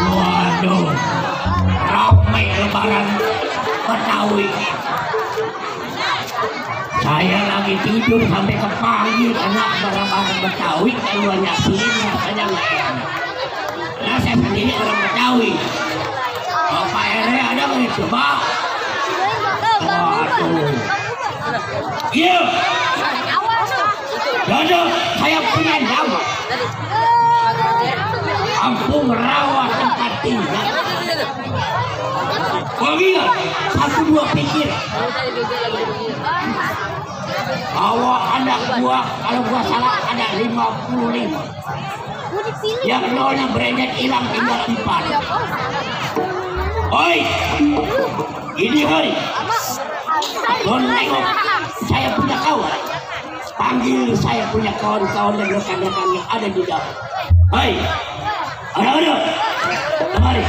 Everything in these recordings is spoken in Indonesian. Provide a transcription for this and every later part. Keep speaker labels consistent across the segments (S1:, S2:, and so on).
S1: Waduh, ramai lebaran Betawi. Saya lagi tidur sampai kepanggil anak barang-barang Betawi kalau nyaksiin rasanya nggak enak. Nah saya sendiri orang Betawi. Oh, Pak RW ada nggak coba? Waduh. Iya. Dodo, saya punya nama. Kampung Rawa tempat tinggal. Kau ingat? Satu dua pikir. Bahwa anak gua, kalau gua salah ada 55. Yang nolnya beredar hilang tinggal 4. Oi, ini hari. Don nengok, saya punya kawan. Panggil saya punya kawan-kawan dan rekan-rekan yang ada di dalam. Hai, ada. Kemari.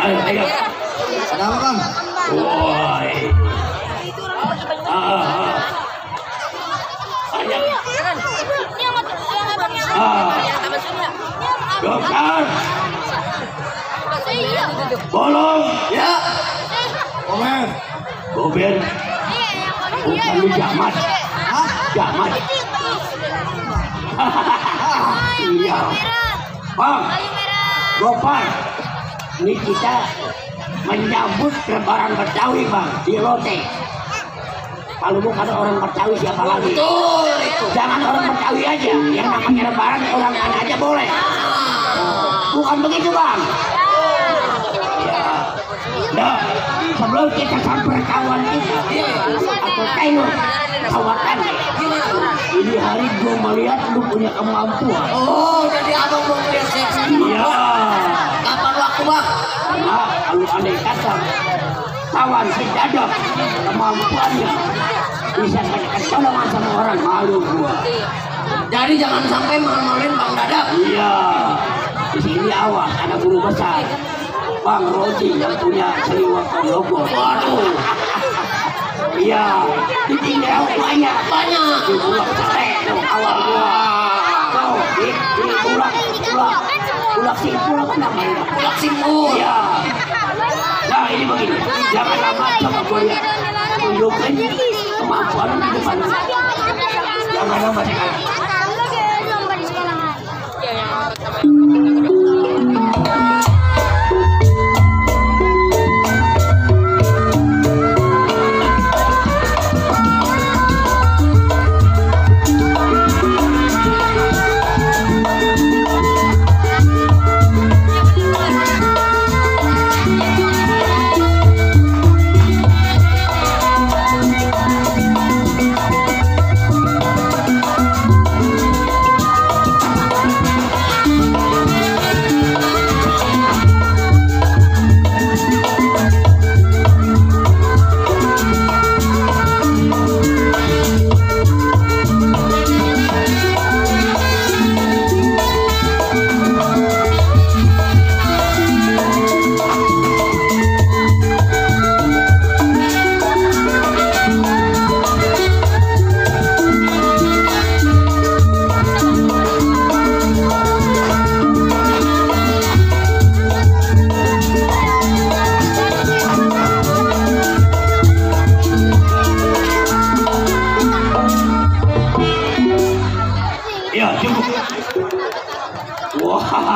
S1: Ayo.
S2: Ada apa, Bang?
S1: Woi. Dokter. Bolong.
S2: Ya. Komen.
S1: Gober. Bukan lu jamat.
S2: Hah?
S1: Jamat. Iya. Bang. Gopar. Ini kita menyambut lebaran Betawi, Bang, di Lote. Kalau bukan orang Betawi siapa lagi?
S2: Betul itu.
S1: Jangan orang Betawi aja, yang namanya lebaran orang lain aja boleh. Bukan begitu, Bang? Ya. Nah, sebelum kita sampai kawan kita atau tengok kawakan, ini hari gua melihat lu punya kemampuan.
S2: Oh, jadi abang mau melihat saya sendiri.
S1: Iya.
S2: Kapan waktu, Bang?
S1: Nah, kalau andai kata kawan si Dadap kemampuannya bisa kecolongan sama orang, malu gua.
S2: Jadi jangan sampai malu-maluin Bang Dadap.
S1: Iya, di sini awas ada guru besar Bang Roji yang punya seliwak logo. Waduh. Iya, ditinggal banyak. Di bulak celek dong awal gua. Kau di bulak simpul apa namanya?
S2: Bulak simpul.
S1: Iya. Nah ini begini, jangan lama coba gue lihat tunjukin kemampuan di depan. Jangan lama sekarang.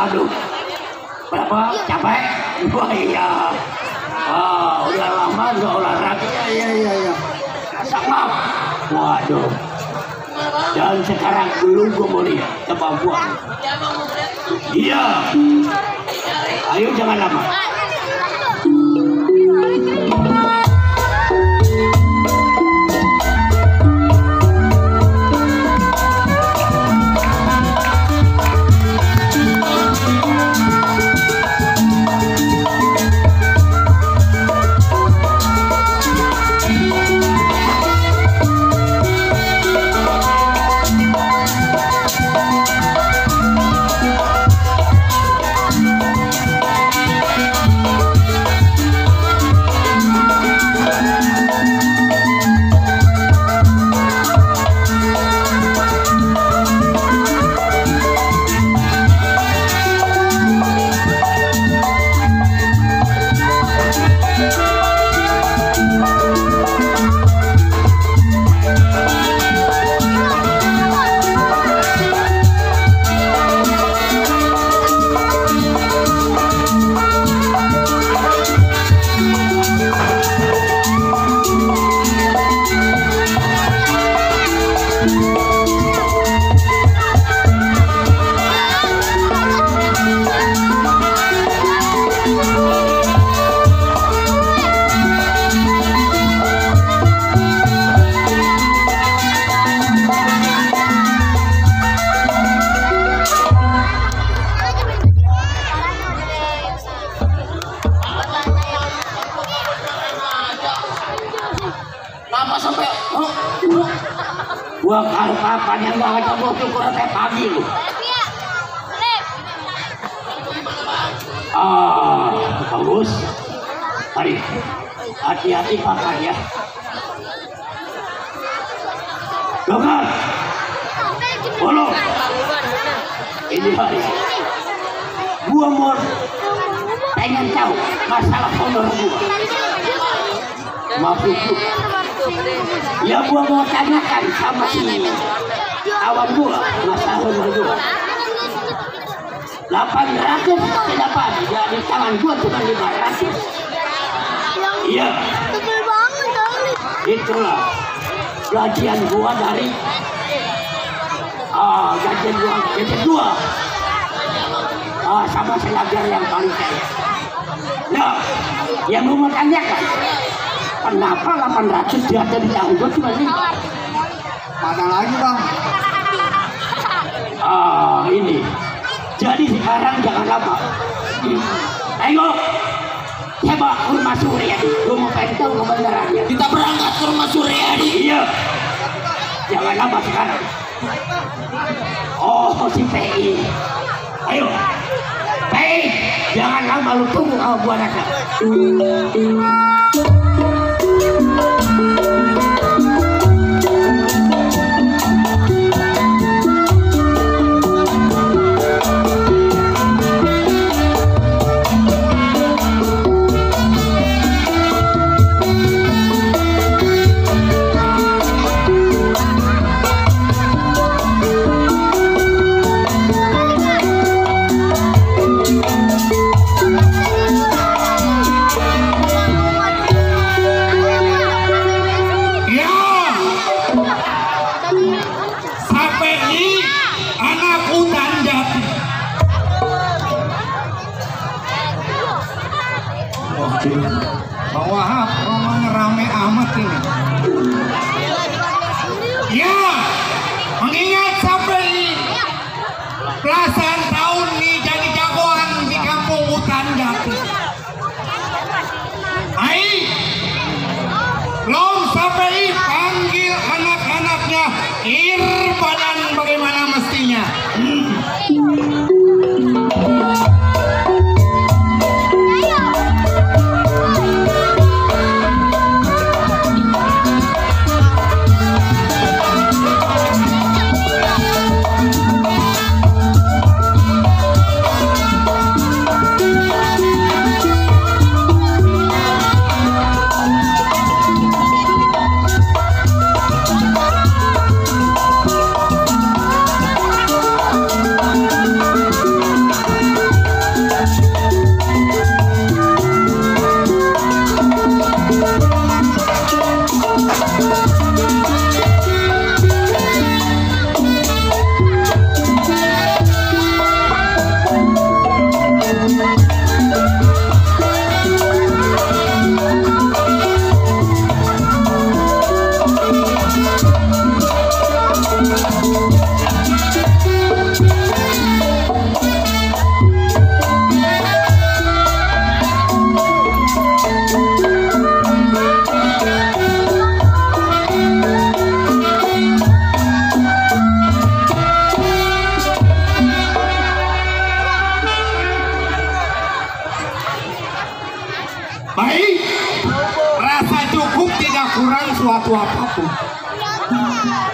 S1: Waduh, berapa capek? Wah iya, udah lama nggak olahraga. Iya. Sangat. Waduh. Dan sekarang belum gue mau lihat kemampuan. Iya. Ayo jangan lama.
S2: Kenapa sampai
S1: Gua kalau kapan yang gak ada gua tuh kurang kayak pagi lu. Bagus. Mari, hati-hati pakai ya. Dokter, tolong. Ini hari. Gua mau pengen tahu masalah honor gua. Maksud gua. Ya gua mau tanyakan sama si kawan gua masalah honor gua. 800 dapat, jadi tangan gua cuma 500. Iya.
S3: Tebel banget kali.
S1: Itulah gajian gua dari gajian gua sama selajar yang paling kaya. Nah, yang mau tanyakan kenapa 800 dia ada di tangan gua cuma 5?
S2: mana lagi bang?
S1: Ini. Jadi sekarang jangan lama. Ayo, saya bawa ke rumah Suryadi. Gue mau pengen tahu kebenarannya.
S2: Kita berangkat ke rumah Suryadi.
S1: Iya. Jangan lama sekarang. Oh, si PI. Ayo, PI. Jangan lama, lu tunggu sama gua aja.
S4: Bang Wahab, rombongan rame amat ini. Ya, mengingat sampai belasan tahun nih jadi jagoan di kampung hutan Jati. Ayo, belum sampai panggil anak-anaknya irbadan bagaimana mestinya. Baik, rasa cukup tidak kurang suatu apapun.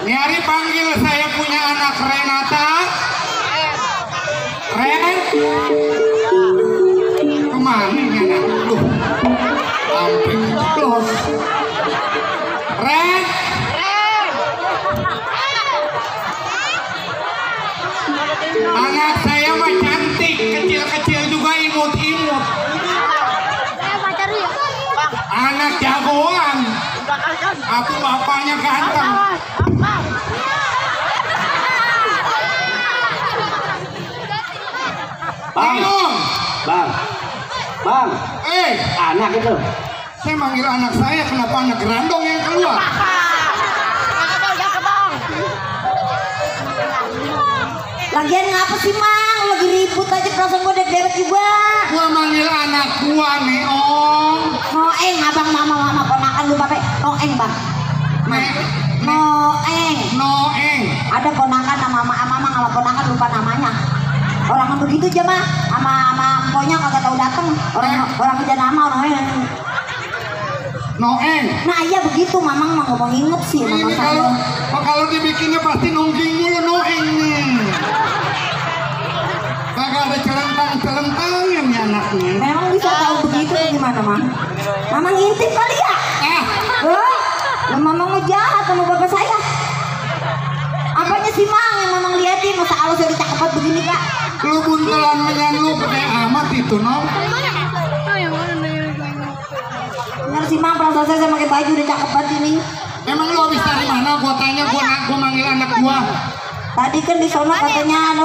S4: Nyari panggil saya punya anak Renata. Ren, kemana nih anak? Sampai kejeblos. Ren, anak saya mah cantik, kecil-kecil juga imut-imut. Anak jagoan. Aku bapaknya ganteng.
S1: Bang, anak itu.
S4: Saya manggil anak saya, kenapa anak gerandong yang keluar?
S3: Lagian ngapa sih Mang? Lagi ribut aja perasaan gue dewek juga.
S4: Gua manggil anak gua nih, Om.
S3: Noeng abang mama ponakan lu bape. Noeng bang. Noeng. Ada ponakan nama mama kalau ponakan lupa namanya. Orang begitu aja mah, sama pokoknya kagak tahu datang. Orang kerja nama
S4: Noeng.
S3: Nah iya begitu, mamang mah ngomong inget sih mama saya.
S4: Kalau dibikinnya pasti nungging mulu Noeng nih. Kagak ada celentang yang anaknya.
S3: Memang bisa tahu begitu gimana mang? Mamang ngintip kali ya? Mamang mau jahat sama bapak saya. Apanya sih mang yang mamang liatin? Masa kalau saya dicakap begini kak?
S4: Lu buntelan dengan lu gede amat itu Nong.
S3: Bener sih mang, perasaan saya pakai baju udah cakep banget ini.
S4: Emang lu habis dari mana? Gua tanya, gua manggil anak gua.
S3: Tadi kan di sono katanya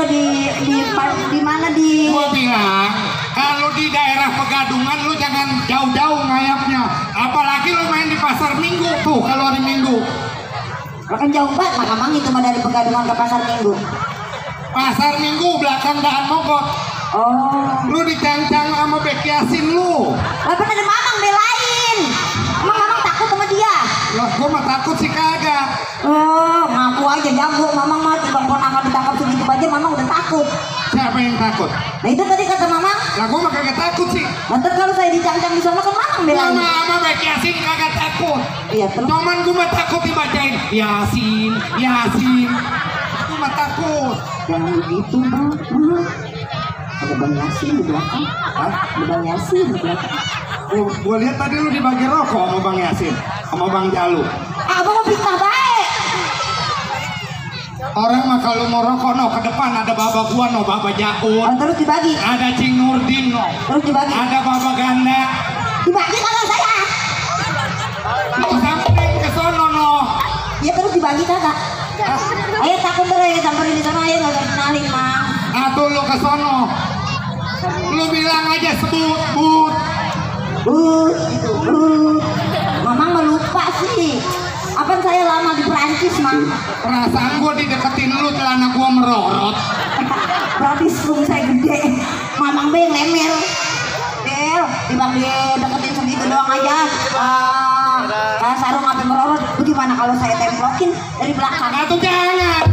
S3: di mana di?
S4: Gua bilang kalau di daerah Pegadungan lu jangan jauh-jauh ngayapnya. Apalagi lu main di pasar Minggu tuh kalau hari Minggu.
S3: Kan jauh banget lah mamang itu mah dari Pegadungan ke pasar Minggu.
S4: Pasar Minggu belakang Daan Mogot.
S3: Oh.
S4: Lu dicancang sama Bek Yasin lu.
S3: Apa ada mamang belain? Mamang takut sama dia?
S4: Lah gua mah takut sih kagak.
S3: Oh, ngaku aja jago. Mamang mah tiba ponakan ditangkap segitu aja mamang udah takut.
S4: Siapa yang takut?
S3: Nah itu tadi kata mamang.
S4: Lah gua mah kagak takut sih.
S3: Nanti kalau saya dicancang di sana kan mamang belain.
S4: Gua mah sama Bek Yasin kagak takut.
S3: Iya terus.
S4: Cuman gua mah takut dibacain Yasin. Gua mah takut.
S3: Jangan begitu bang. Ada Bang Yasin di belakang.
S4: Hah?
S3: Ada Bang Yasin di belakang.
S4: Gua lihat tadi lu dibagi rokok sama Bang Yasin, sama Bang Jalu.
S3: Abang mau fitnah baik.
S4: Orang mah kalau mau rokok no ke depan ada baba gua no, baba Jaun.
S3: Oh, terus dibagi.
S4: Ada Cing Nurdin no.
S3: Terus dibagi.
S4: Ada baba Ganda.
S3: Dibagi kalau saya.
S4: Lu samperin ke sono no.
S3: Ya terus dibagi kagak. Ayo takut terus samperin di sana ayo nggak kenalin mang.
S4: Atuh lu ke sono. Lu bilang aja sebut but.
S3: Mamang melupa sih. Apa saya lama di Perancis mang?
S4: Perasaan gua dideketin lu celana gua merorot.
S3: Berarti sebelum saya gede. Mamang be ngemel. Dibang deketin segitu doang aja. Sarung apa merorot. Bagaimana kalau saya templokin dari belakang?
S4: Atuh jangan.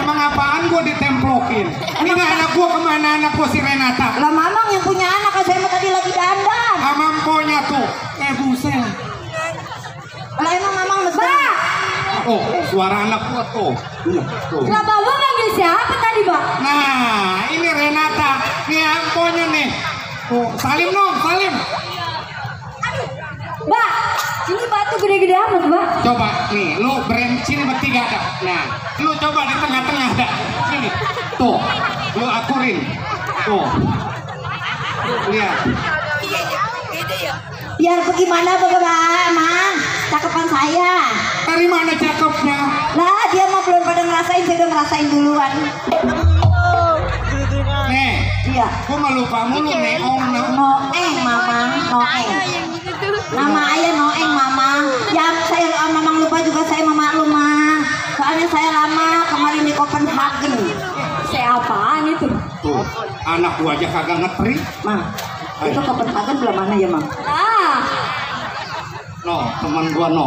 S4: Emang apaan gua ditemplokin? Ini anak gua kemana? Anak gua si Renata.
S3: Lah mamang yang punya anak, saya mah tadi lagi dandan.
S4: Sama emponya tuh. Buset.
S3: Lah emang mamang mesra.
S4: Oh, suara anak gua tuh. Iya, tuh.
S3: Lah bapak manggil siapa tadi, Pak?
S4: Nah, ini Renata. Nih emponya nih. Oh, Salim dong, Salim.
S3: Mbak, ini batu gede-gede amat, Mbak.
S4: Coba nih, lu sini bertiga dah. Nah, lu coba di tengah-tengah dah. Sini. Tuh. Lu akurin. Tuh. Lihat.
S3: Biar bagaimana Mang? Cakepan saya.
S4: Dari mana cakepnya?
S3: Lah, dia mah belum pada ngerasain, saya udah ngerasain duluan.
S4: Nih.
S3: Iya.
S4: Gua mah lupa mulu nih.
S3: Noeng, Mamang. Noeng. Nama ayah Noeng, Mamang. Ya, saya Mamang lupa juga saya maklum, Mang. Soalnya saya lama kemarin di Copenhagen. Saya apaan itu?
S4: Tuh, anak gua aja kagak ngetri.
S3: Mang, itu Copenhagen belah mana ya, Mang?
S4: No, teman gua no.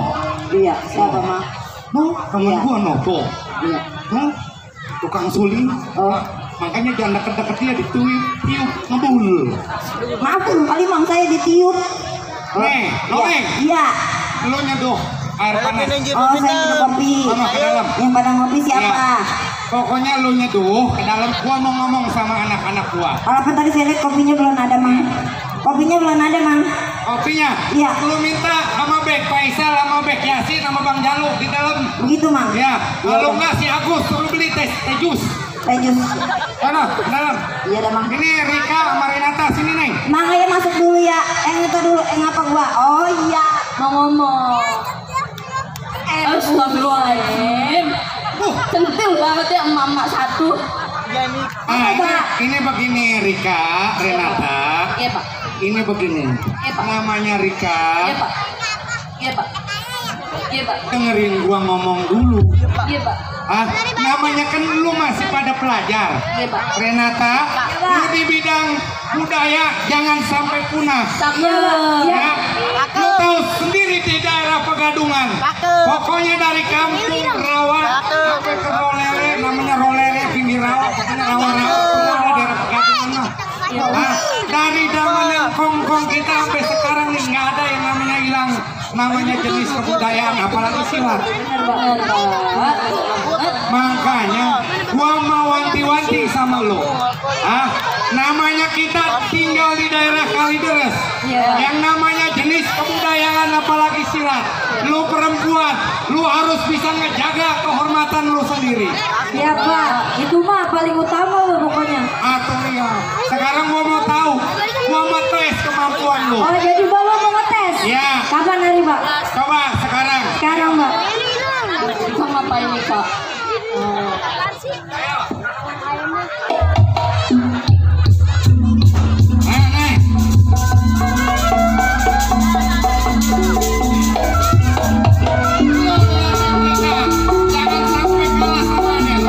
S3: Iya, siapa, Mang?
S4: No, teman gua no tuh.
S3: Iya.
S4: No, tukang suling.
S3: Oh.
S4: Makanya jangan deket-deket dia ditiup ngebul.
S3: Maaf kali Mang saya ditiup.
S4: Nih, Noeng.
S3: Iya.
S4: Lu nyeduh air panas.
S3: Oh, saya minum kopi.
S4: Sama ke dalam.
S3: Yang pada ngopi siapa?
S4: Ya. Pokoknya lu nyeduh ke dalam. Gua mau ngomong sama anak-anak gua.
S3: Apa tadi saya lihat kopinya belum ada, Mang? Kopinya belum ada, Mang.
S4: Kopinya?
S3: Iya.
S4: Lu minta sama Bek Faisal, sama Bek Yasin, sama Bang Jalu di dalam.
S3: Begitu, Mang.
S4: Ya. Kalau enggak si Agus suruh beli teh jus.
S3: Teh jus.
S4: Sana, dalam.
S3: Iya, ada, Mang.
S4: Ini Rika sama Renata sini nih.
S3: Mang, ayo masuk dulu ya. Itu dulu, apa gua? Oh iya, mau ngomong. Astagfirullahaladzim. Centil banget ya mama satu.
S4: Ini begini Rika, Renata.
S3: Iya, Pak.
S4: Ini begini.
S3: Iya, Pak.
S4: Namanya Rika.
S3: Iya, Pak. Iya, Pak. Iya, Pak.
S4: Dengerin gua ngomong dulu.
S3: Iya, Pak.
S4: Namanya kan lu masih pada pelajar.
S3: Iya, Pak.
S4: Renata, lu di bidang budaya jangan sampai punah.
S3: Iya, Pak.
S4: Ya. Lu tahu sendiri di daerah Pegadungan Pegadungan. Pokoknya dari kampung rawa sampai ke Rolere, namanya Rolere pinggir rawa, pokoknya rawa-rawa semua ada daerah Pegadungan mah. Nah, dari zaman yang kongkong kita sampai sekarang nih nggak ada yang namanya hilang, namanya jenis kebudayaan, apalagi silat. Makanya gua mau wanti-wanti sama lo. Namanya kita tinggal di daerah Kalideres. Yang namanya jenis kebudayaan apalagi silat. Lu perempuan, lu harus bisa ngejaga kehormatan lu sendiri.
S3: Iya Pak, itu mah paling utama lo pokoknya.
S4: Atau iya. Sekarang gua mau tahu, gua mau tes kemampuan lu.
S3: Oh jadi Bapak mau ngetes?
S4: Ya.
S3: Kapan hari Pak?
S4: Coba sekarang.
S3: Sekarang Mbak.
S1: Kita ngapain nih Kak?
S4: Jangan sampai kalah sama dia.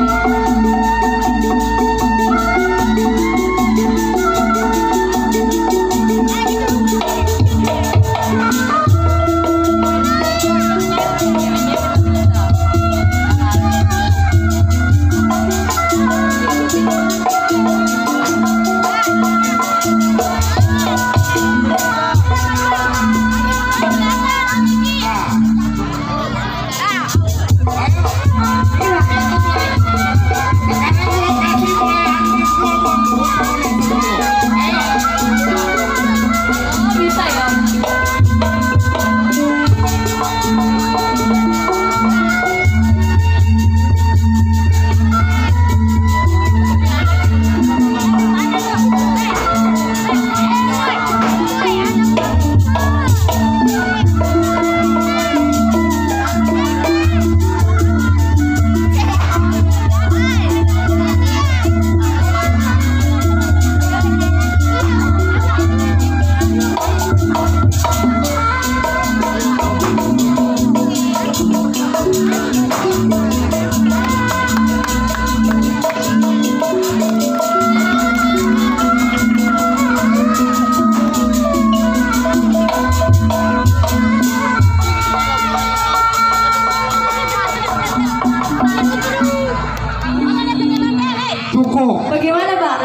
S4: Cukup.
S3: Bagaimana Pak?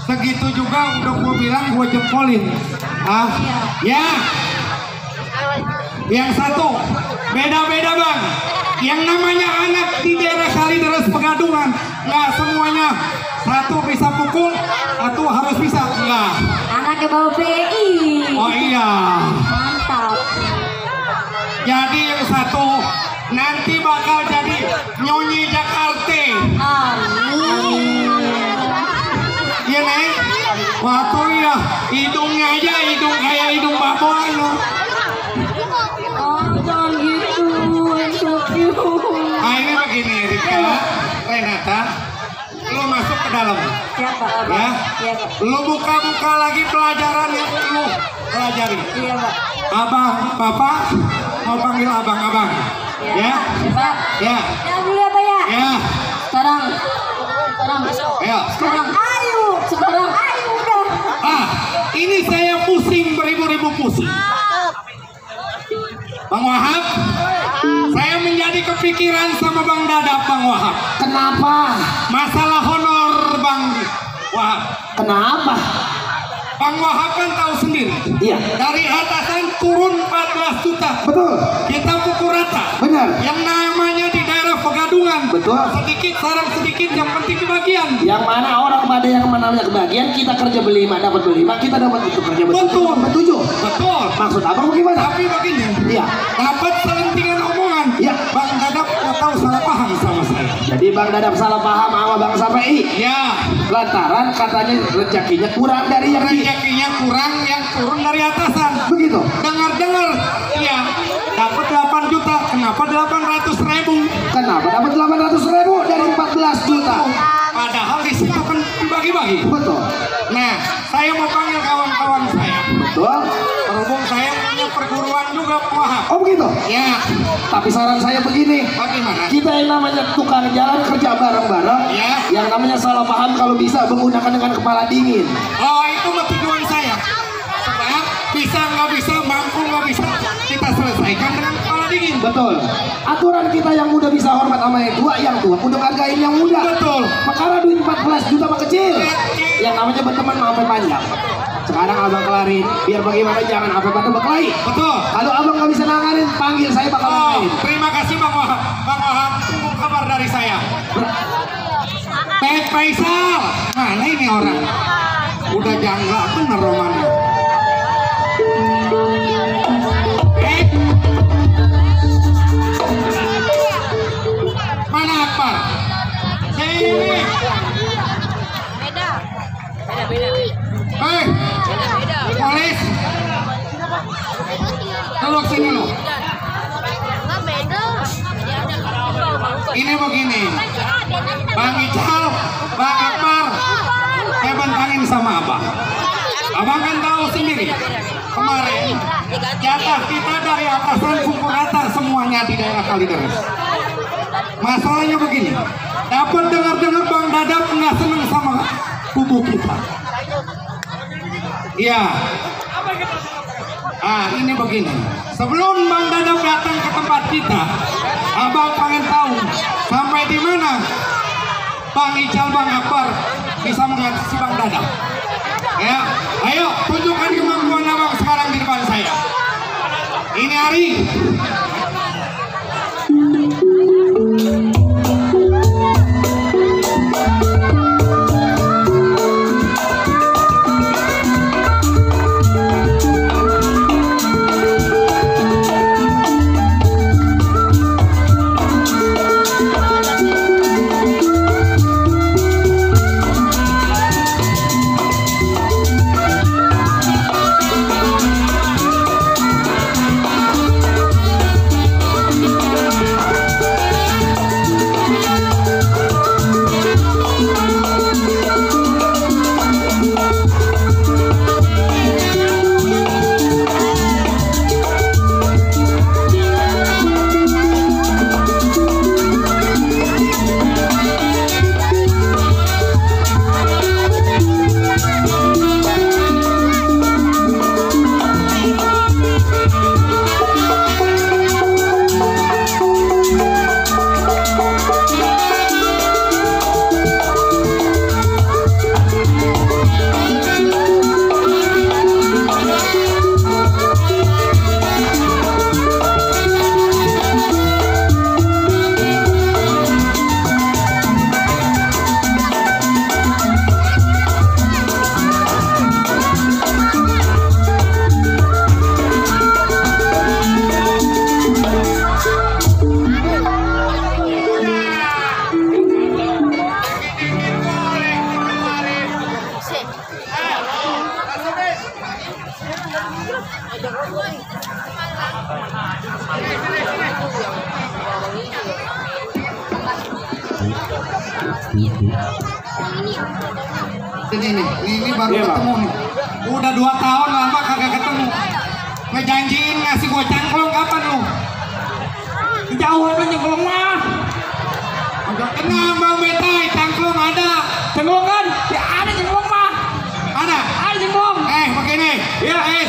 S4: Segitu juga udah gue bilang gue jempolin. Ya. Yang satu beda-beda bang. Yang namanya anak di daerah Kalideres Pegadungan nggak semuanya satu bisa pukul, satu harus bisa enggak.
S3: Anaknya bawa PI.
S4: Oh iya.
S3: Mantap.
S4: Jadi yang satu nanti bakal jadi Nyonyi Jakarta.
S3: Amin.
S4: Iya Neng. Waktu ya hidungnya aja hidung kayak hidung baboan loh.
S3: Oh jangan gitu.
S4: Ini begini Rika, Renata, lu masuk ke dalam.
S3: Siapa?
S4: Ya.
S3: Iya Pak.
S4: Lu buka-buka lagi pelajaran yang lu pelajari.
S3: Iya Pak.
S4: Abang, Bapak mau panggil abang-abang. Ya.
S3: Pak.
S4: Ya.
S3: Ya boleh apa ya?
S4: Ya.
S3: Sekarang.
S4: Ayo.
S3: Ayo. Sekarang. Ayo udah.
S4: Ini saya pusing beribu-ribu pusing. Bang Wahab, saya menjadi kepikiran sama Bang Dadap, Bang Wahab.
S1: Kenapa?
S4: Masalah honor Bang Wahab.
S1: Kenapa?
S4: Bang Wahab kan tahu sendiri.
S1: Iya.
S4: Dari atasan turun 14 juta.
S1: Betul.
S4: Kita pukul rata.
S1: Benar.
S4: Yang namanya di daerah Pegadungan.
S1: Betul.
S4: Sedikit sarang sedikit yang penting kebagian.
S1: Yang mana orang pada yang namanya kebagian, kita kerja berlima dapat berlima, kita dapat itu kerja bertujuh.
S4: Betul.
S1: Maksud abang bagaimana?
S4: Tapi begini.
S1: Iya.
S4: Dapat selentingan omongan.
S1: Iya.
S4: Bang Dadap nggak tahu salah paham sama saya.
S1: Jadi Bang Dadap salah paham sama Bang Sapai.
S4: Ya.
S1: Lantaran katanya rezekinya kurang dari yang
S4: Rezekinya kurang yang turun dari atasan.
S1: begitu.
S4: Dengar-dengar. Iya. Dapat 8 juta. Kenapa 800.000?
S1: Kenapa dapat 800.000 dari 14 juta?
S4: Padahal di situ kan dibagi-bagi.
S1: Betul.
S4: Nah, saya mau panggil kawan-kawan saya.
S1: Betul.
S4: Berhubung saya punya perguruan juga, Pak Wahab.
S1: Oh begitu.
S4: Ya.
S1: Tapi saran saya begini.
S4: Bagaimana?
S1: Kita yang namanya tukang jalan kerja bareng-bareng.
S4: Ya.
S1: Yang namanya salah paham kalau bisa menggunakan dengan kepala dingin.
S4: Oh, itu mah tujuan saya. Sebab bisa nggak bisa, mampu nggak bisa, kita selesaikan dengan kepala dingin.
S2: Betul. Aturan kita yang muda bisa hormat sama yang tua, untuk hargain yang muda.
S4: Betul.
S2: Perkara duit 14 juta mah kecil. Yang namanya berteman mah sampai panjang. Sekarang abang kelarin, biar bagaimana jangan apa pada berkelahi.
S4: Betul.
S2: Kalau abang nggak bisa nanganin, panggil saya bakal nanganin.
S4: Terima kasih Bang Wahab. Bang Wahab, tunggu kabar dari saya. Pek Faisal, mana ini orang? Udah janggal bener romannya. Mana Akbar? Sini. Hei, polis. Tolong sini lo. Ini begini, Bang Ical, Bang Akbar, saya bentangin sama abang. Abang kan tahu sendiri, kemarin jatah kita dari atasan pukul rata semuanya di daerah Kalideres. Masalahnya begini, dapat dengar-dengar Bang Dadap nggak seneng sama kubu kita. Iya. Ini begini, sebelum Bang Dadap datang ke tempat kita, abang pengen tahu sampai di mana Bang Ical, Bang Akbar bisa mengatasi Bang Dadap. Ya, ayo tunjukkan kemampuan abang sekarang di depan saya. Ini hari. Ini baru ketemu nih. Udah 2 tahun lama kagak ketemu. Ngejanjiin ngasih gua cangklong kapan lu? Kejauhan lu cangklong mah. Agak kenal Bang Betai, cangklong ada. Cangklong kan? Ya ada cangklong mah. Ada? Ada cangklong. Begini. Ya, ya.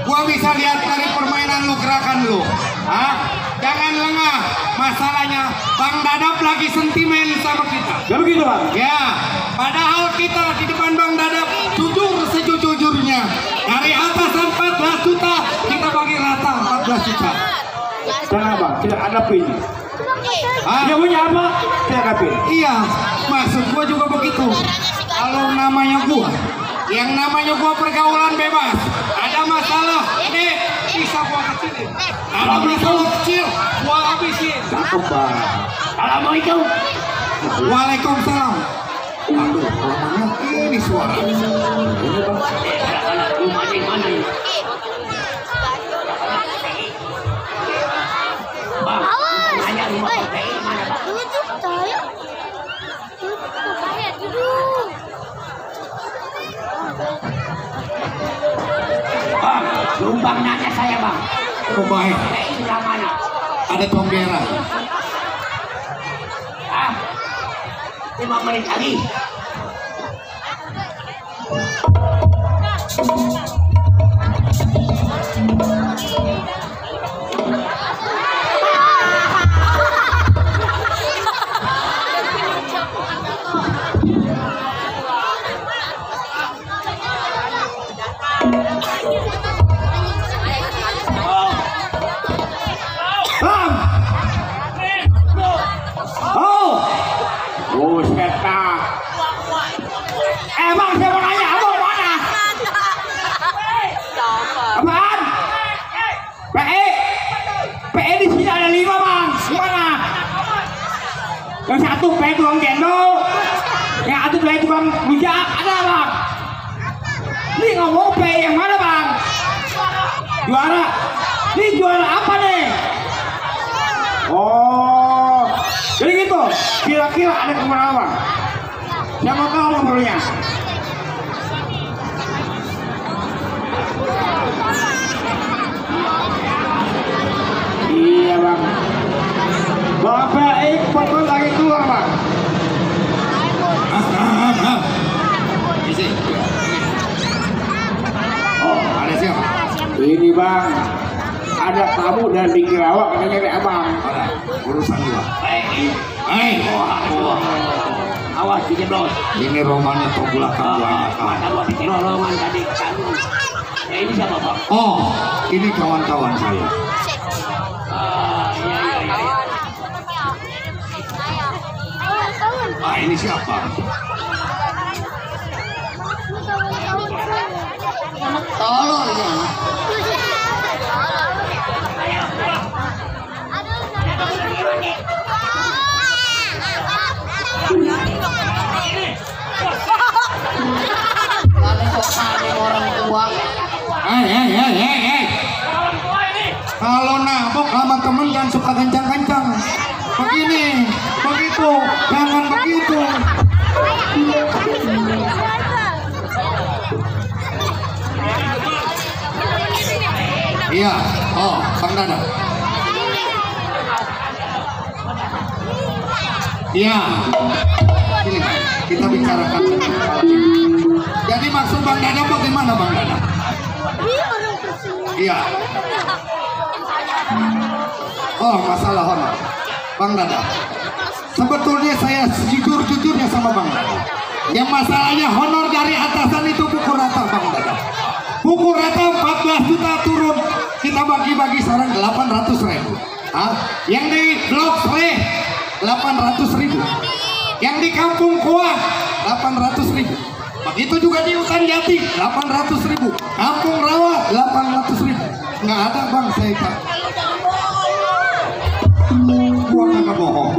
S4: Gua bisa lihat dari permainan lu, gerakan lu. Jangan lengah. Masalahnya Bang Dadap lagi sentimen sama kita.
S2: Ya begitu Bang.
S4: Ya, padahal kita di depan Bang Dadap jujur sejujurnya. Dari atasan 14 juta kita bagi rata 14 juta.
S2: Jangan Bang, tidak ada pin. Dia punya apa? Tidak ada pin.
S4: Iya, maksud gua juga begitu. Kalau namanya gua, yang namanya gua pergaulan bebas, ada masalah, bisa gua kecilin. Ada masalah kecil, gua habisin.
S2: Cakep Bang. Assalamualaikum.
S4: Waalaikumsalam. Aduh, orangnya ini suara.
S1: Ini Bang. Mana ya? Bang, nanya rumah PPI mana Bang? Bang, numpang nanya saya Bang.
S4: Oh baik.
S1: PPI sebelah mana?
S4: Ada Tombera.
S1: 5 menit lagi.
S2: Bang, saya mau nanya, abang mana? Apaan? PE di sini ada 5 bang. Gimana? Yang satu PE tukang cendol, yang satu PE tukang rujak, ada bang. Ini ngomong PE yang mana bang? Juara? Ini juara apa nih? Oh, jadi gitu. Kira-kira ada kemana bang? Siapa tahu nomornya? Iya bang. Bapak foto lagi keluar bang. Oh ada siapa? Ini bang. Ada tamu dan pinggir awak katanya dari abang. Urusan gua. Awas dijeblos.
S4: Ini romannya tombol kawan.
S1: Kalau bikin lolongan tadi kamu. Ya ini siapa bang?
S4: Oh, ini kawan-kawan saya. Ah, ini siapa?
S3: Tolong ya. Orang tua.
S4: Kalau nabok sama temen jangan suka kencang-kencang. Begini, begitu, jangan begitu. Iya, oh, Bang Dada. Iya, ini kita bicarakan. Jadi maksud Bang Dada bagaimana Bang Dada? Iya. Oh, masalah honor. Bang Dada. Sebetulnya saya jujur-jujurnya sama Bang Dada. Yang masalahnya honor dari atasan itu pukul rata Bang Dada. Pukul rata 14 juta turun. Kita bagi-bagi sekarang 800.000. Yang di Blok Sleh 800.000. Yang di Kampung Kuah 800.000. Begitu juga di Hutan Jati 800.000. Kampung Rawa 800.000. Nggak ada bang saya tak. Gua kagak bohong.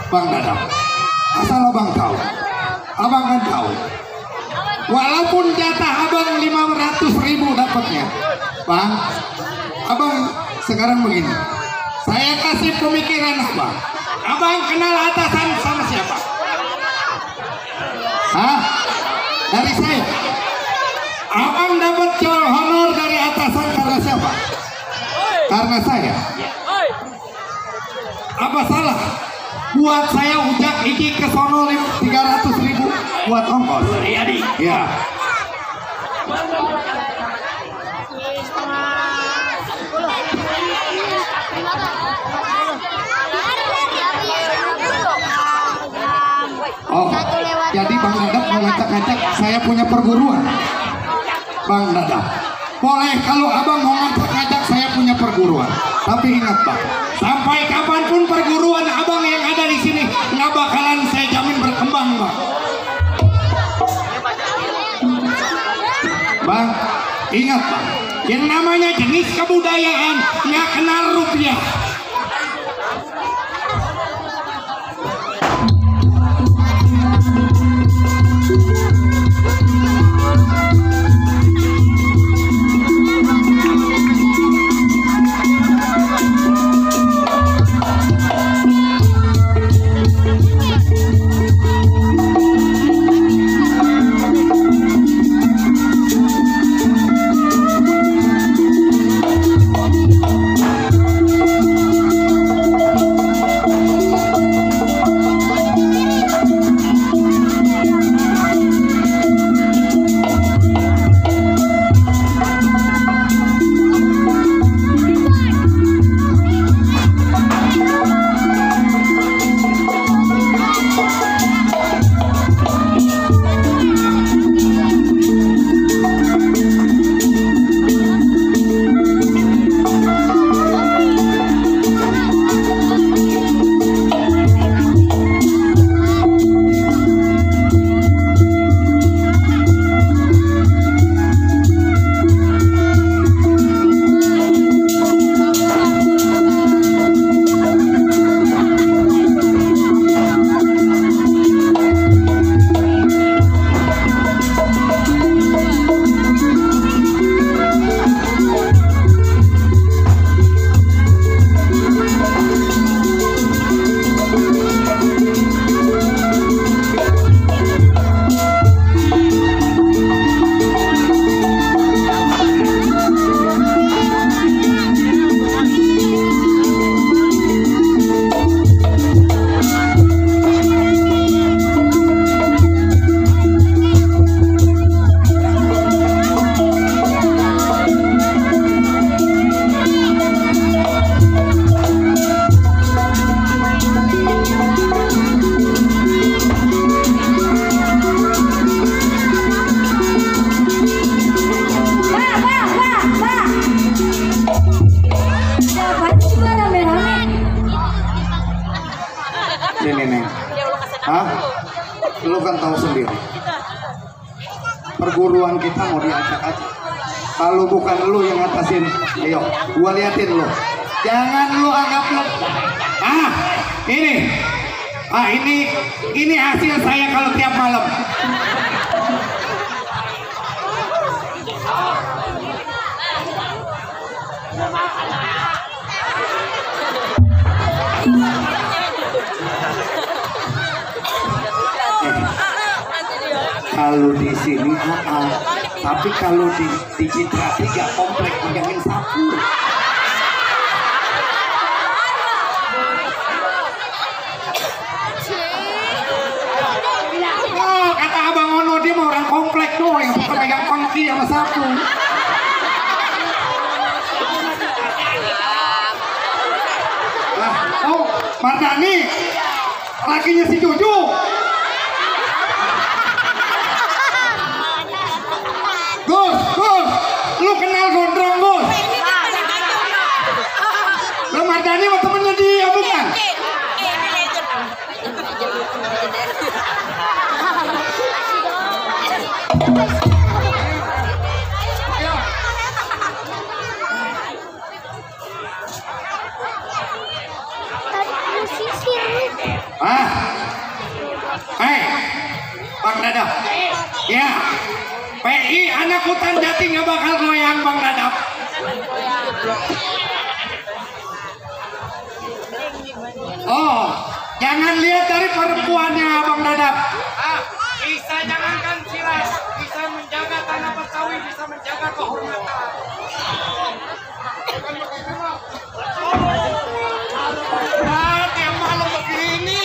S4: Bang Dadang, asal abang tahu, abang kan tahu. Walaupun jatah abang 500.000 dapatnya, bang, abang sekarang begini. Saya kasih pemikiran abang. Abang kenal atasan sama siapa? Hah? Dari saya. Abang dapat honor dari atasan karena siapa? Karena saya. Apa salah? Buat saya ujak iki ke sono 300.000 buat ongkos. Ya. Oh, jadi Bang Dadap mau ngacak-ngacak saya punya perguruan. Bang Dadap, boleh kalau abang mau ngacak-ngacak saya punya perguruan. Tapi ingat bang, sampai kapanpun perguruan abang yang ada di sini nggak bakalan saya jamin berkembang bang. Bang, ingat bang, yang namanya jenis kebudayaan nggak kenal rupiah. Hah? Lu kan tahu sendiri. Perguruan kita mau diangkat aja. Kalau bukan lu yang ngatasin, ayo, gua liatin lu. Jangan lu anggap lu. Ah, ini hasil saya kalau tiap malam. Kalau di sini tapi kalau di Citra 3 komplek pegangin sapu. Oh, kata Abang Ono dia mau orang komplek tuh yang suka pegang kongsi sama sapu. Oh, Mardani lakinya si Juju. Gus, lu kenal Gondrong, Gus? Lu Mardani sama temennya dia, bukan? Bang Dadap. Ya. PI anak hutan jati nggak bakal goyang Bang Dadap. Oh, jangan lihat dari perempuannya Bang Dadap.
S5: Bisa jangankan silas, bisa menjaga tanah Betawi, bisa menjaga kehormatan. Yang malu begini.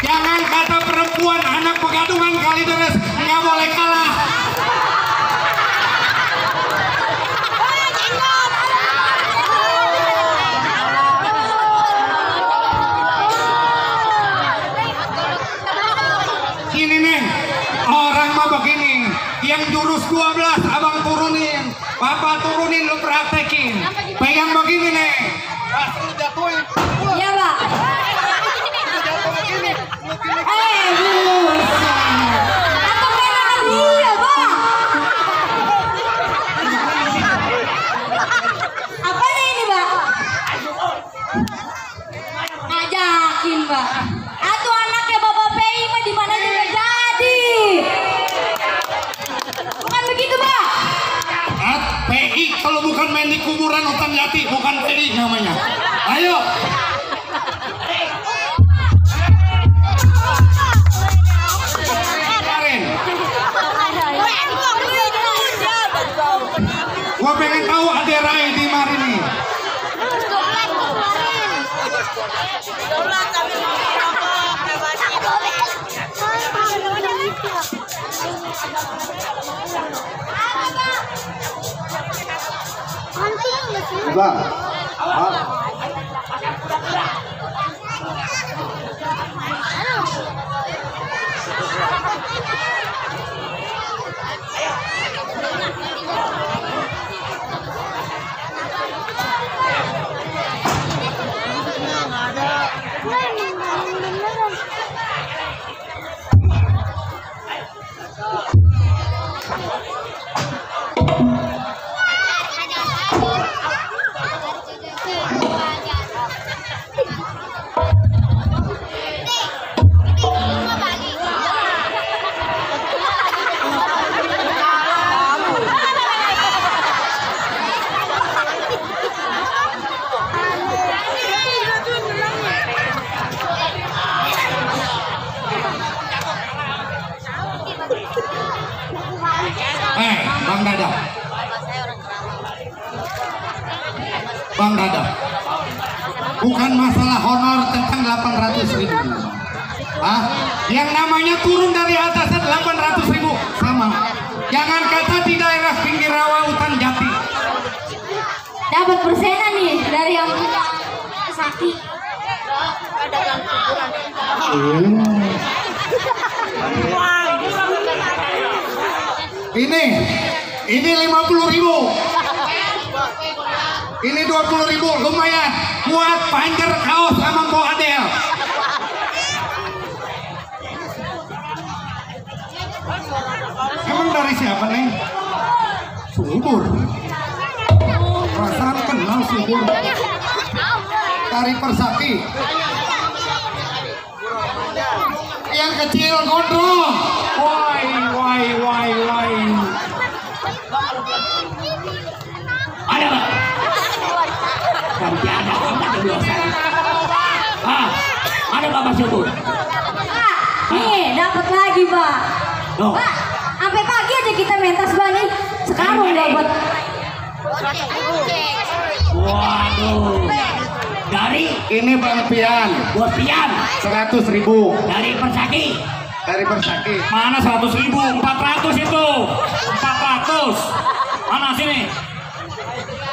S4: Jangan kata perempuan anak Pegadungan Kalideres nggak boleh kalah. Gini Neng, orang mah begini, yang jurus 12 abang turunin, papa turunin lu praktekin, pegang begini Neng. Pas lu jatuhin,
S3: Iya, Pak. Atau mainan dia, Pak. Apa ini, Pak? Ngajakin, Pak. Atau anaknya Bapak PI mah di mana juga jadi. Bukan begitu, Pak?
S4: PI kalau bukan main di kuburan hutan jati, bukan PI namanya. Ayo. Gua pengen tahu ada Rai di mari nih. Bang. Bang Dada. Bang Dada. Bukan masalah honor tentang 800.000. Ah, yang namanya turun dari atas 800.000 sama. Jangan kata di daerah pinggir rawa hutan Jati.
S3: Dapat persenan nih dari yang sakti.
S4: Ini 50.000. Ini 20.000, lumayan buat panjer kaos sama Ko Adel. Emang dari siapa nih? Subur. Perasaan kenal Subur. Dari Persaki. Yang kecil gondrong. Wai.
S1: Ada Pak? Ganti ada, kita biasa. Ah, ada Bapak Subur.
S3: Nih, dapat lagi, Pak.
S1: Loh.
S3: Pak, sampai pagi aja kita mentas, Pak nih. Sekarang dapat.
S1: Waduh. Dari
S4: Ini Bang Pian.
S1: Bos Pian
S4: 100.000
S1: dari Persaki.
S4: dari Persaki.
S2: Mana 100.000? 400 itu. 400. Mana sini?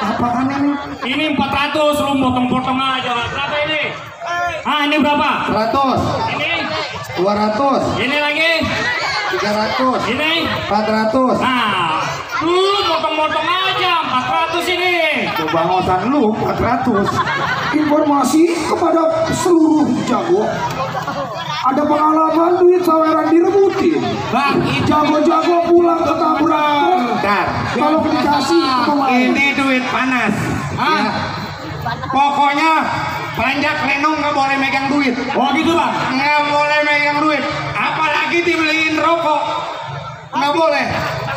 S4: Apaan ini?
S2: Ini 400, lu potong-potong aja. Berapa ini? Ah, ini berapa?
S4: 100,
S2: Ini,
S4: 200,
S2: ini lagi,
S4: 300,
S2: ini.
S4: 400.
S2: Nah, lu potong-potong aja. 400 ini.
S4: Coba ngosan lu 400.
S6: Informasi kepada seluruh jago, ada pengalaman duit saweran direbutin.
S2: Bang,
S6: Jago-jago pulang ke taburan.
S4: Bentar.
S6: Kalau dikasih pemain.
S4: Ini duit panas. Ya. Pokoknya panjak lenong nggak boleh megang duit.
S2: oh gitu bang.
S4: Nggak boleh megang duit. Apalagi dibeliin rokok. Nggak boleh.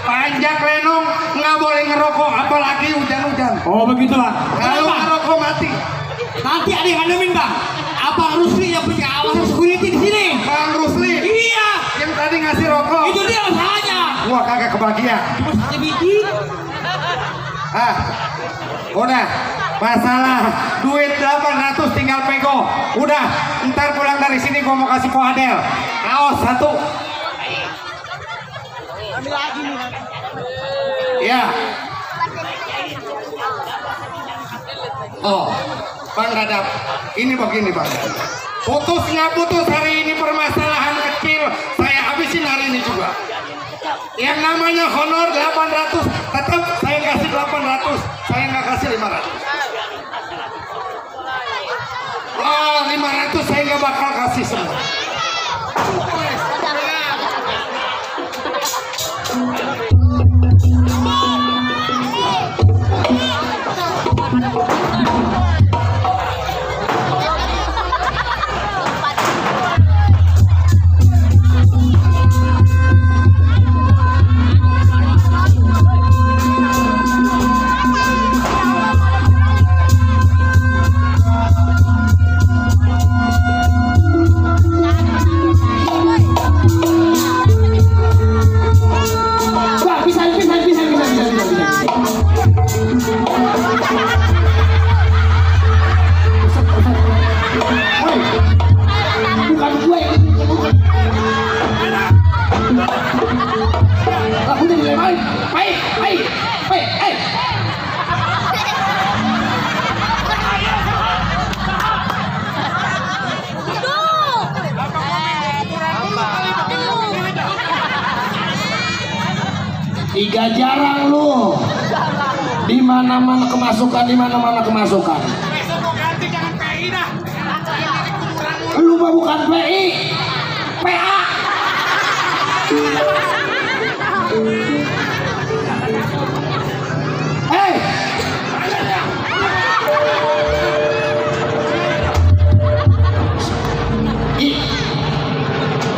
S4: Panjak lenong nggak boleh ngerokok. Apalagi hujan-hujan.
S2: Oh begitu bang.
S4: Kalau
S2: Bang,
S4: ngerokok mati.
S2: nanti ada yang ngademin bang. Abang Rusli yang punya awasan security di sini.
S4: Bang Rusli.
S2: Iya.
S4: Yang tadi ngasih rokok.
S2: Itu dia masalahnya.
S4: Gua kagak kebagian.
S2: Cuma 1 biji.
S4: Ah, udah. Masalah duit 800 tinggal pego. Udah, ntar pulang dari sini gua mau kasih Ko Adel. Kaos 1. Ya. Oh, Bang Radap, ini begini Bang. Putus nggak putus hari ini permasalahan kecil, saya habisin hari ini juga. Yang namanya honor 800, tetap saya kasih 800, saya nggak kasih 500. Oh, 500 saya nggak bakal kasih semua.
S6: dilemparin. Baik. Tiga jarang lu. Di mana-mana kemasukan.
S5: Besok mau ganti jangan PI dah.
S6: Lu mah bukan PI, PA.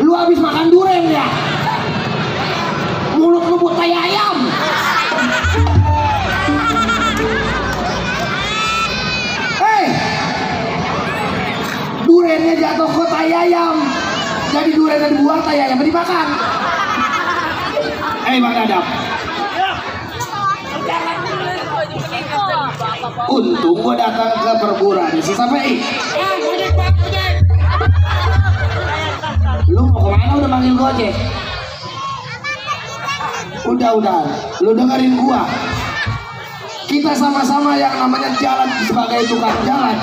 S6: Lu habis makan durian ya? Mulut lu buat tai ayam. Duriannya jatuh ke tai ayam. Jadi duriannya dibuang, tai ayam dimakan. Bang Dadap. Untung gua datang ke perguruan si sampai. Lu mau kemana? Udah manggil Gojek. Udah. Lu dengerin gua. Kita sama-sama yang namanya jalan sebagai tukang jalan.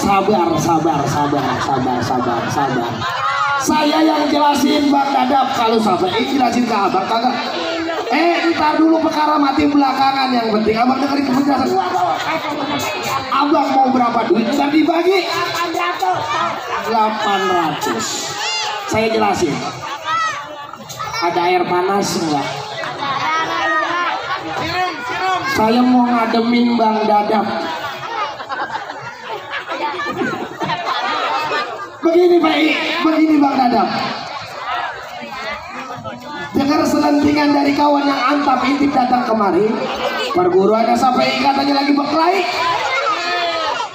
S6: Sabar. Saya yang jelasin Bang Dadap. Kalau sampai jelasin ke abang kagak. Ntar dulu perkara mati belakangan. Yang penting abang dengerin penjelasan. Abang mau berapa duit dan dibagi 800. Saya jelasin. Ada air panas enggak? Saya mau ngademin Bang Dadap. Begini Bang Dadap. Dengar selentingan dari kawan yang antap intip datang kemari. Perguruannya sampai katanya lagi berkelahi.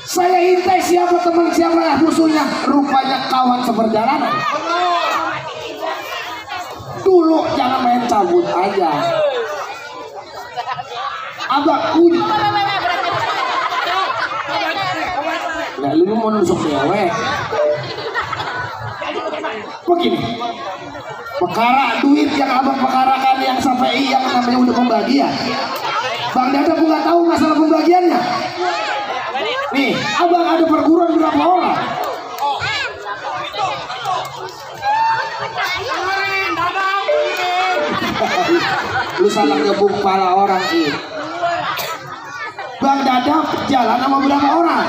S6: Saya intai siapa teman siapa musuhnya. Rupanya kawan seperjalanan. Dulu jangan main cabut aja. Abang udah. Nah, lu mau nusuk cewek. Begini, perkara duit yang abang perkarakan yang sampai yang namanya udah pembagian. Bang Dadap nggak tahu masalah pembagiannya. Nih, abang ada perguruan berapa orang? Lu salah ngebuk kepala orang ini. Bang Dadap jalan sama berapa orang?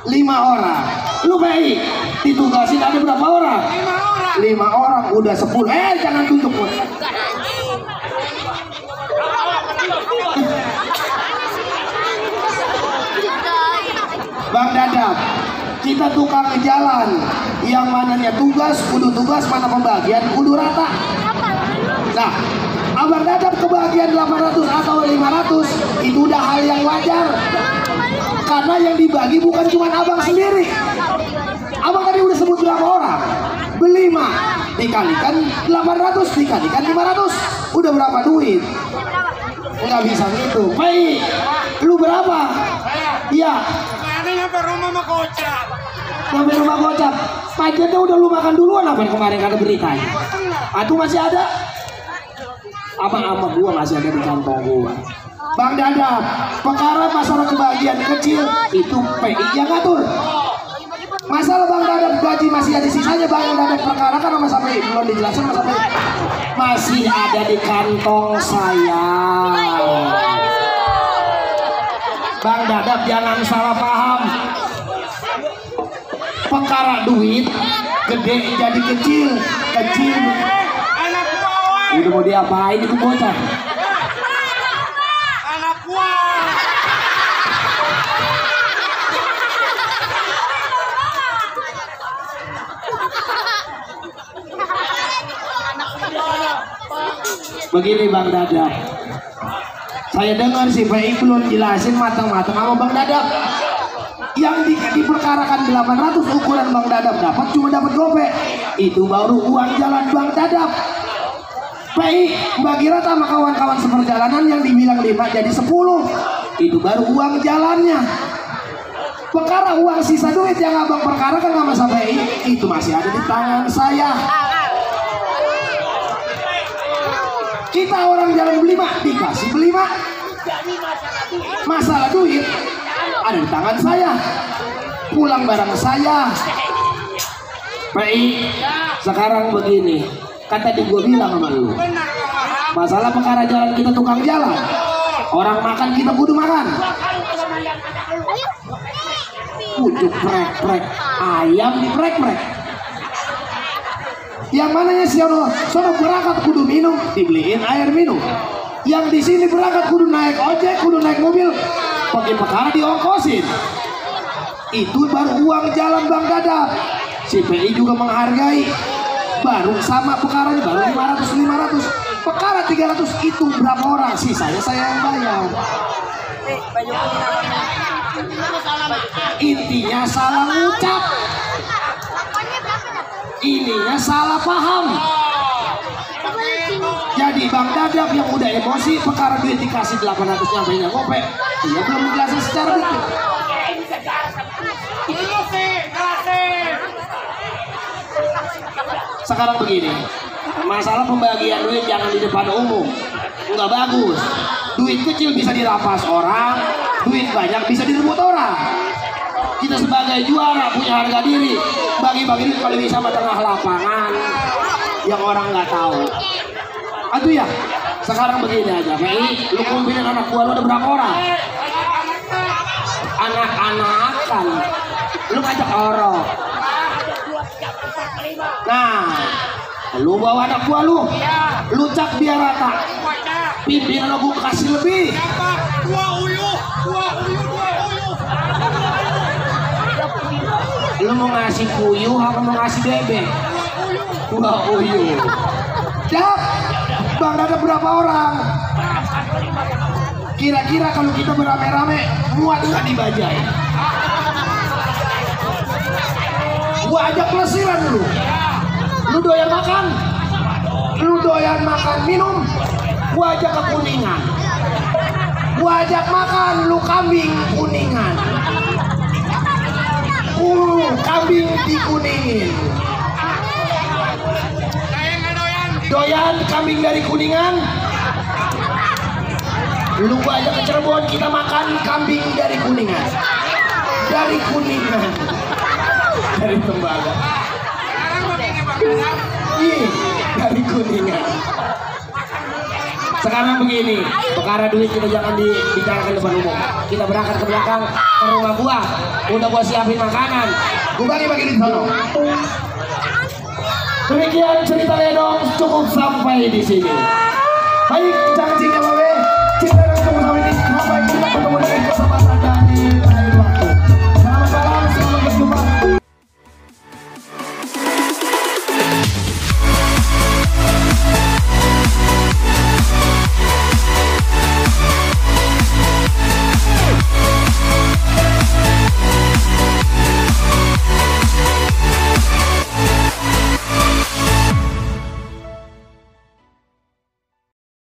S6: 5 orang. Lu baik ditugasin ada berapa orang? 5 orang. Udah 10. Jangan tunjuk. Bang Dadap, kita tukang jalan. Yang mananya tugas, kudu tugas, mana pembagian, kudu rata. Nah, Abang Dadap kebagian 800 atau 500 itu udah hal yang wajar. Karena yang dibagi bukan cuma abang sendiri. Abang tadi udah sebut berapa orang? 5 dikalikan 800 dikalikan 500. Udah berapa duit? Nggak bisa gitu. Baik, lu berapa? Iya.
S5: Ada nyampe rumah sama kocak.
S6: Sampai rumah kocak. Pajaknya udah lu makan duluan apa kemarin kata beritanya? Atau masih ada? Abang gua masih ada di kantong gua. Bang Dadap, perkara masalah kebahagiaan kecil itu PI yang ngatur. Masalah Bang Dadap gaji masih ada sisanya. Bang Dadap perkara kan sama sampai belum dijelasin masih ada di kantong saya. Bang Dadap jangan salah paham. Perkara duit gede jadi kecil.
S5: Anak gua.
S6: Udah mau diapain itu bocah?
S5: Anak gua.
S6: Begini Bang Dadap, saya dengar si PI belum jelasin matang-matang sama Bang Dadap. Yang diperkarakan 800 ukuran Bang Dadap dapat cuma dapat gopek. Itu baru uang jalan Bang Dadap. PI bagi rata sama kawan-kawan seperjalanan yang dibilang 5 jadi 10. Itu baru uang jalannya. Perkara uang sisa duit yang abang perkarakan sama PI itu masih ada di tangan saya. Kita orang jalan beli mak, dikasih beli mak. Masalah duit ada di tangan saya. Pulang barang saya. PI, sekarang begini. Kan tadi gue bilang sama lu. Masalah perkara jalan kita tukang jalan. Orang makan kita kudu makan. Pucuk prek-prek, ayam di prek-prek. Yang mananya si sono berangkat kudu minum, dibeliin air minum. Yang di sini berangkat kudu naik ojek, kudu naik mobil, pakai perkara diongkosin. Itu baru uang jalan Bang Dadap. Si PI juga menghargai. Baru sama perkaranya baru 500. Perkara 300 itu berapa orang? Sisanya saya yang bayar. Intinya salah ucap. Ininya salah paham. Jadi Bang Dadap yang udah emosi perkara duit dikasih 800 nyampe ngopek, dia belum menjelaskan secara detail. Sekarang begini, masalah pembagian duit jangan di depan umum, nggak bagus. Duit kecil bisa dirampas orang, duit banyak bisa direbut orang. Kita sebagai juara punya harga diri, bagi-bagi duit kalau bisa sama tengah lapangan yang orang nggak tahu. Aduh ya, sekarang begini aja, PI, lu kumpulin anak gua lu ada berapa orang? Anak-anakan, lu ngajak orok. Nah, lu bawa anak gua lu cak biar rata. Pimpinan lu kasih lebih. Lu mau ngasih puyuh apa mau ngasih bebek? Dua puyuh. Cak, Bang ada berapa orang? Kira-kira kalau kita berame-rame muat nggak dibajai? Gua ajak pelesiran dulu. Lu doyan makan? Lu doyan makan minum? Gua ajak ke Kuningan. Gua ajak makan lu kambing Kuningan. Kambing dikuningin. Doyan kambing dari Kuningan? Lu gua ajak ke Cirebon, kita makan kambing dari Kuningan. Dari Kuningan. Dari Tembaga. Iya, dari Kuningan. Sekarang begini, perkara duit kita jangan dibicarakan depan umum. Kita berangkat ke belakang ke rumah gua. Udah gua siapin makanan. Gua bagi-bagi di sana. Demikian cerita Ledong cukup sampai di sini. Baik, jangan cinta babe. Cinta